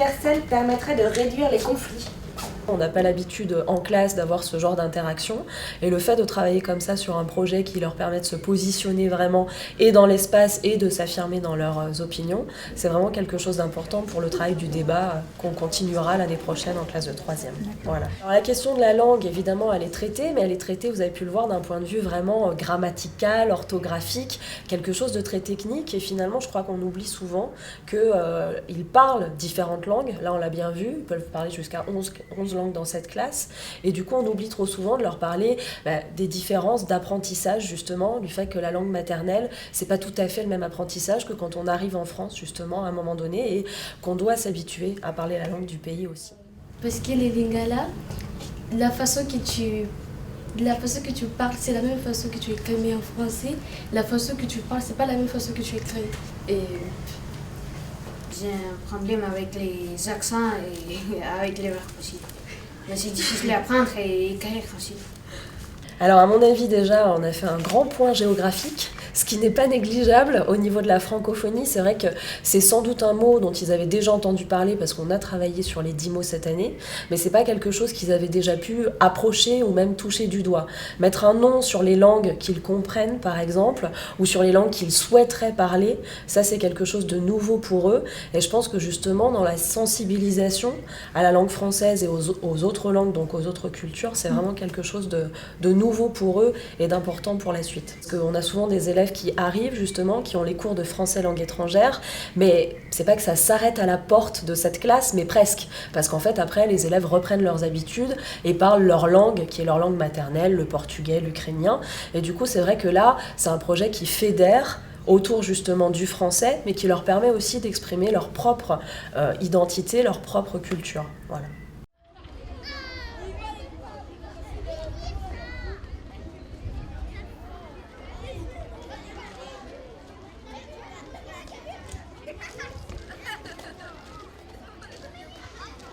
universelle permettrait de réduire les conflits. On n'a pas l'habitude en classe d'avoir ce genre d'interaction et le fait de travailler comme ça sur un projet qui leur permet de se positionner vraiment et dans l'espace et de s'affirmer dans leurs opinions, c'est vraiment quelque chose d'important pour le travail du débat qu'on continuera l'année prochaine en classe de 3e. Voilà. Alors, la question de la langue, évidemment, elle est traitée, mais elle est traitée, vous avez pu le voir, d'un point de vue vraiment grammatical, orthographique, quelque chose de très technique et finalement je crois qu'on oublie souvent qu'ils parlent différentes langues, là on l'a bien vu, ils peuvent parler jusqu'à 11 langues dans cette classe et du coup on oublie trop souvent de leur parler des différences d'apprentissage justement, du fait que la langue maternelle c'est pas tout à fait le même apprentissage que quand on arrive en France justement à un moment donné et qu'on doit s'habituer à parler la langue du pays aussi. Parce que les Lingala, la façon que tu parles, c'est la même façon que tu écris, mais en français, la façon que tu parles, c'est pas la même façon que tu écris. Et j'ai un problème avec les accents et avec les verbes aussi. Mais c'est difficile à apprendre et écrire aussi. Alors à mon avis déjà, on a fait un grand point géographique, ce qui n'est pas négligeable au niveau de la francophonie. C'est vrai que c'est sans doute un mot dont ils avaient déjà entendu parler parce qu'on a travaillé sur les 10 mots cette année, mais c'est pas quelque chose qu'ils avaient déjà pu approcher ou même toucher du doigt. Mettre un nom sur les langues qu'ils comprennent par exemple, ou sur les langues qu'ils souhaiteraient parler, ça c'est quelque chose de nouveau pour eux. Et je pense que justement dans la sensibilisation à la langue française et aux autres langues, donc aux autres cultures, c'est vraiment quelque chose de nouveau pour eux et d'important pour la suite. Parce qu'on a souvent des élèves qui arrivent justement, qui ont les cours de français langue étrangère, mais c'est pas que ça s'arrête à la porte de cette classe, mais presque. Parce qu'en fait, après, les élèves reprennent leurs habitudes et parlent leur langue, qui est leur langue maternelle, le portugais, l'ukrainien. Et du coup, c'est vrai que là, c'est un projet qui fédère autour justement du français, mais qui leur permet aussi d'exprimer leur propre identité, leur propre culture. Voilà.